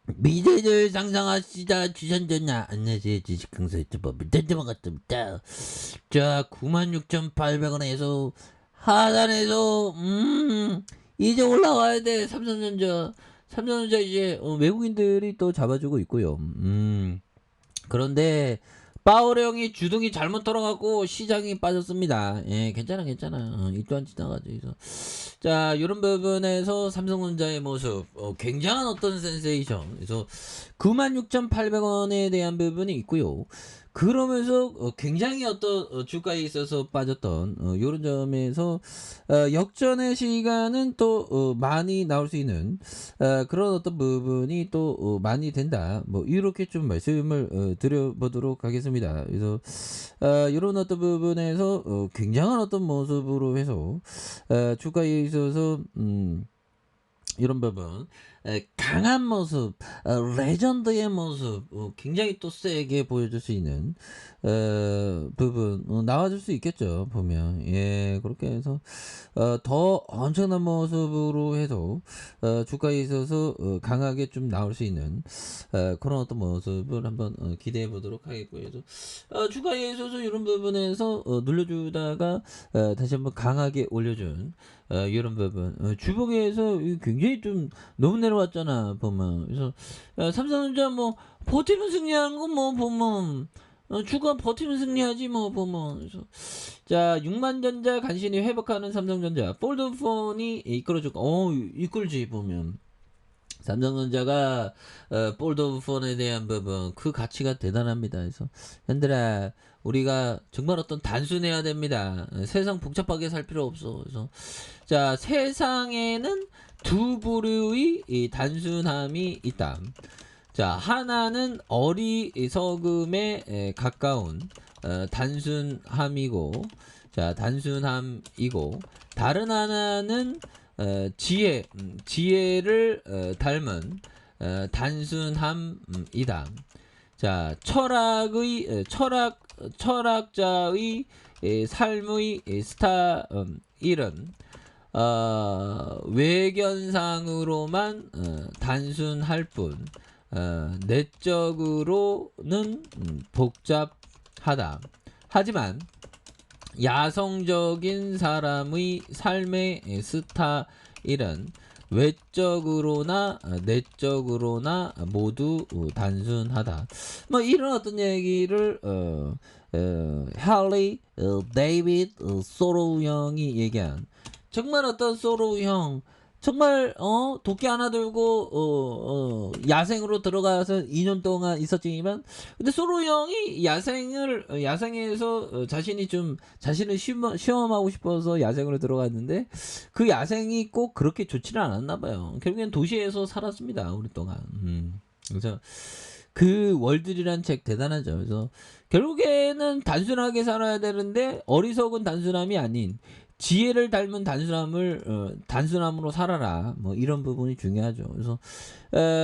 미래를 상상하시다 주선전자 안녕하세요 주식강사 유튜버 밑에만 같습니다. 자 96,800원에서 하단에서 이제 올라가야 돼. 삼성전자 이제 외국인들이 또 잡아주고 있고요. 그런데 파워령이 주둥이 잘못 돌아가고 시장이 빠졌습니다. 예, 괜찮아. 일조한 지나가죠. 자, 이런 부분에서 삼성전자의 모습, 굉장한 어떤 센세이션. 그래서 96,800원에 대한 부분이 있고요. 그러면서 굉장히 어떤 주가에 있어서 빠졌던 이런 점에서 역전의 시간은 또 많이 나올 수 있는 그런 어떤 부분이 또 많이 된다. 뭐 이렇게 좀 말씀을 드려보도록 하겠습니다. 그래서 이런 어떤 부분에서 굉장한 어떤 모습으로 해서 주가에 있어서 이런 부분 강한 모습, 레전드의 모습 굉장히 또 세게 보여줄 수 있는 부분 나와줄 수 있겠죠. 보면 예 그렇게 해서 더 엄청난 모습으로 해서 주가에 있어서 강하게 좀 나올 수 있는 그런 어떤 모습을 한번 기대해 보도록 하겠고요. 그래서 주가에 있어서 이런 부분에서 눌러주다가 다시 한번 강하게 올려준 이런 부분 주봉에서 굉장히 좀 너무 내려왔잖아 보면. 그래서 삼성전자 뭐 버티면 승리하는 거 뭐 보면 주가 버티면 승리하지 뭐 보면. 그래서 자 6만전자 간신히 회복하는 삼성전자 폴드폰이 이끌어주고 이끌지 보면. 삼성전자가 폴더폰에 대한 부분 그 가치가 대단합니다. 그래서 현들아 우리가 정말 어떤 단순해야 됩니다. 세상 복잡하게 살 필요 없어. 그래서 자 세상에는 두 부류의 이 단순함이 있다. 자 하나는 어리석음에 가까운 단순함이고, 자 단순함이고, 다른 하나는 지혜를 닮은 단순함이다. 자 철학자의 삶의 스타일은 외견상으로만 단순할 뿐 내적으로는 복잡하다. 하지만 야성적인 사람의 삶의 스타일은 외적으로나 내적으로나 모두 단순하다. 뭐 이런 어떤 얘기를 할리 데이비드 소로우 형이 얘기한, 정말 어떤 소로우 형 정말 도끼 하나 들고 야생으로 들어가서 2년 동안 있었지만, 근데 소로 형이 야생에서 자신이 좀 자신을 시험하고 싶어서 야생으로 들어갔는데 그 야생이 꼭 그렇게 좋지는 않았나 봐요. 결국엔 도시에서 살았습니다 오랫동안. 그래서 그 월들이란 책 대단하죠. 그래서 결국에는 단순하게 살아야 되는데 어리석은 단순함이 아닌 지혜를 닮은 단순함으로 살아라. 뭐 이런 부분이 중요하죠. 그래서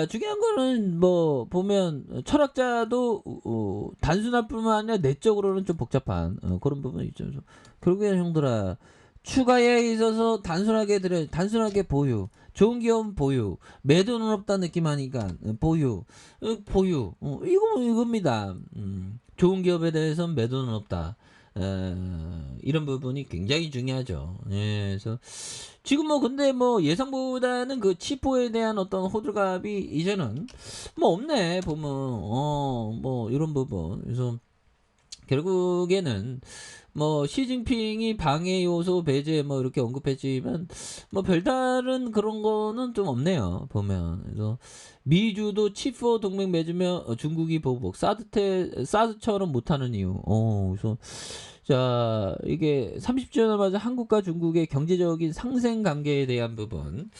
중요한 거는 뭐 보면 철학자도 단순할 뿐만 아니라 내적으로는 좀 복잡한 그런 부분이 있죠. 그래서 결국에는 형들아 추가에 있어서 단순하게 보유. 좋은 기업 보유. 매도는 없다 느낌 하니까 보유. 이겁니다. 좋은 기업에 대해서는 매도는 없다. 이런 부분이 굉장히 중요하죠. 예, 그래서 지금 뭐 근데 뭐 예상보다는 그 치포에 대한 어떤 호들갑이 이제는 뭐 없네 보면 뭐 이런 부분. 그래서 결국에는 뭐 시진핑이 방해 요소 배제 뭐 이렇게 언급했지만 뭐 별다른 그런 거는 좀 없네요 보면. 그래서 미주도 칩4 동맹 맺으며 중국이 보복, 사드처럼 못하는 이유. 그래서 자 이게 30주년을 맞아 한국과 중국의 경제적인 상생 관계에 대한 부분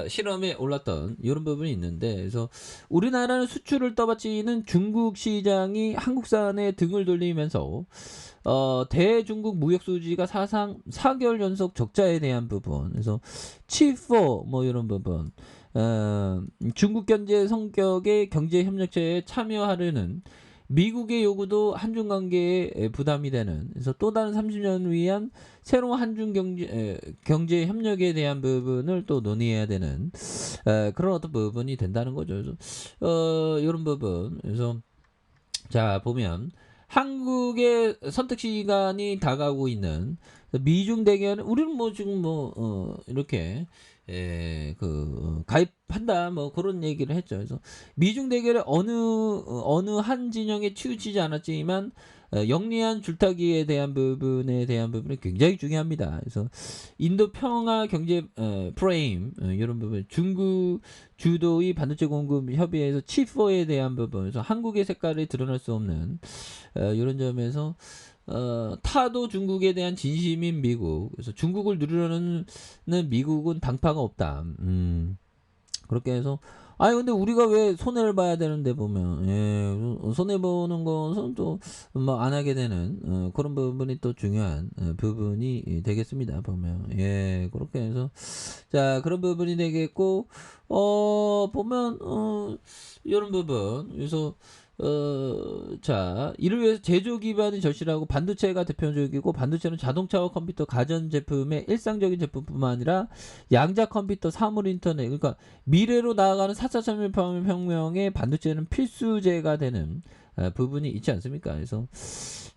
실험에 올랐던 이런 부분이 있는데, 그래서 우리나라는 수출을 떠받치는 중국 시장이 한국산에 등을 돌리면서 대중국 무역 수지가 사상 4개월 연속 적자에 대한 부분. 그래서 치4 뭐 이런 부분. 중국 경제 성격의 경제 협력체에 참여하려는 미국의 요구도 한중 관계에 부담이 되는, 그래서 또 다른 30년 위한 새로운 한중 경제 협력에 대한 부분을 또 논의해야 되는 그런 어떤 부분이 된다는 거죠. 그래서 이런 부분. 그래서 자 보면 한국의 선택 시간이 다가오고 있는 미중 대결은 우리는 뭐 지금 뭐 이렇게 가입한다 뭐 그런 얘기를 했죠. 그래서 미중 대결에 어느 한 진영에 치우치지 않았지만 영리한 줄타기에 대한 부분이 굉장히 중요합니다. 그래서 인도 평화 경제 프레임 이런 부분, 중국 주도의 반도체 공급 협의회에서 칩4에 대한 부분에서 한국의 색깔이 드러날 수 없는 이런 점에서 타도 중국에 대한 진심인 미국, 그래서 중국을 누르려는 미국은 당파가 없다. 그렇게 해서 아니 근데 우리가 왜 손해를 봐야 되는데 보면 손해 보는 것은 또 뭐 안 하게 되는 그런 부분이 또 중요한 부분이 되겠습니다. 보면 그렇게 해서 자 그런 부분이 되겠고 보면 이런 부분, 그래서 자 이를 위해서 제조 기반이 절실하고 반도체가 대표적이고, 반도체는 자동차와 컴퓨터, 가전 제품의 일상적인 제품뿐만 아니라 양자 컴퓨터, 사물 인터넷, 그러니까 미래로 나아가는 4차 산업혁명의 반도체는 필수제가 되는 부분이 있지 않습니까? 그래서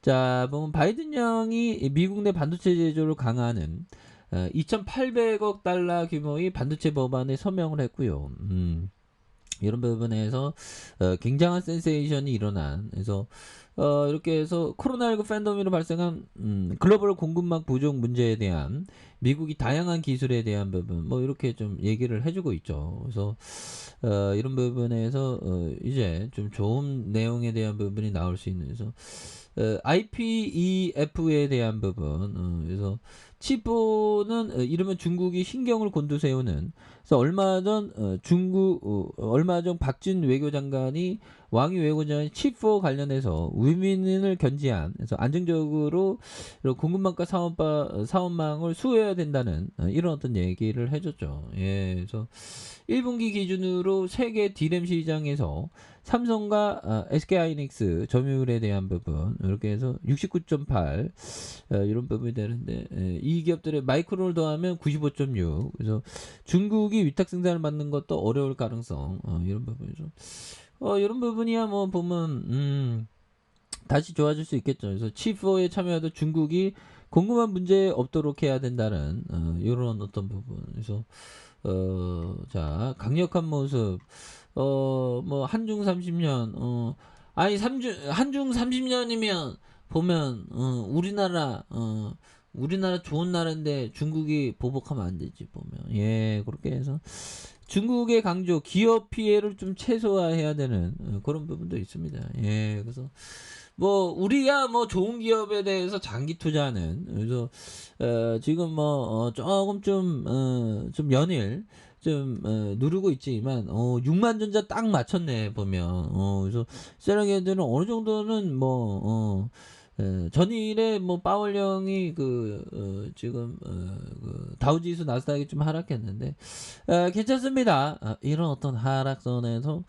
자 보면 바이든 형이 미국 내 반도체 제조를 강화하는 2,800억 달러 규모의 반도체 법안에 서명을 했고요. 이런 부분에서 굉장한 센세이션이 일어난, 그래서 이렇게 해서 코로나19 팬데믹으로 발생한 글로벌 공급망 부족 문제에 대한 미국이 다양한 기술에 대한 부분 뭐 이렇게 좀 얘기를 해주고 있죠. 그래서 이런 부분에서 이제 좀 좋은 내용에 대한 부분이 나올 수 있는, 그래서 IPEF에 대한 부분, 그래서 칩4는 이러면 중국이 신경을 곤두세우는, 그래서 얼마 전 박진 외교장관이 왕이 외교장관이 칩4 관련해서 위민을 견지한, 그래서 안정적으로 이런 공급망과 사업망을 수호해야 된다는 이런 어떤 얘기를 해줬죠. 그래서 1분기 기준으로 세계 D램 시장에서 삼성과 SK하이닉스 점유율에 대한 부분 이렇게 해서 69.8 이런 부분이 되는데, 이 기업들의 마이크론을 더하면 95.6, 그래서 중국이 위탁 생산을 받는 것도 어려울 가능성 이런 부분이죠. 이런 부분이야 뭐 보면 다시 좋아질 수 있겠죠. 그래서 칩4에 참여해도 중국이 공급망 문제 없도록 해야 된다는 이런 어떤 부분. 그래서 자 강력한 모습, 뭐 한중 30년, 아니 한중 30년이면 보면 우리나라 좋은 나라인데 중국이 보복하면 안 되지 보면. 그렇게 해서 중국의 강조, 기업 피해를 좀 최소화해야 되는 그런 부분도 있습니다. 그래서 뭐 우리야 뭐 좋은 기업에 대해서 장기 투자하는, 그래서 지금 뭐 조금 좀 연일 좀 누르고 있지만 6만전자 딱 맞췄네 보면. 그래서 세력애들은 어느 정도는 뭐 전일에 뭐 파월령이 지금 그 다우지수 나스닥이 좀 하락했는데 괜찮습니다. 이런 어떤 하락선에서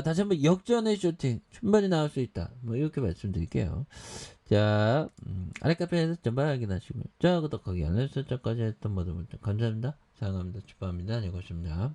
다시 한번 역전의 쇼팅 충분히 나올 수 있다. 뭐 이렇게 말씀드릴게요. 자 아랫카페에서 전반 확인하시고요. 자 구독하기 알람 설정까지 했던 모든 분들 감사합니다. 사랑합니다. 축복합니다. 안녕히 계십니다.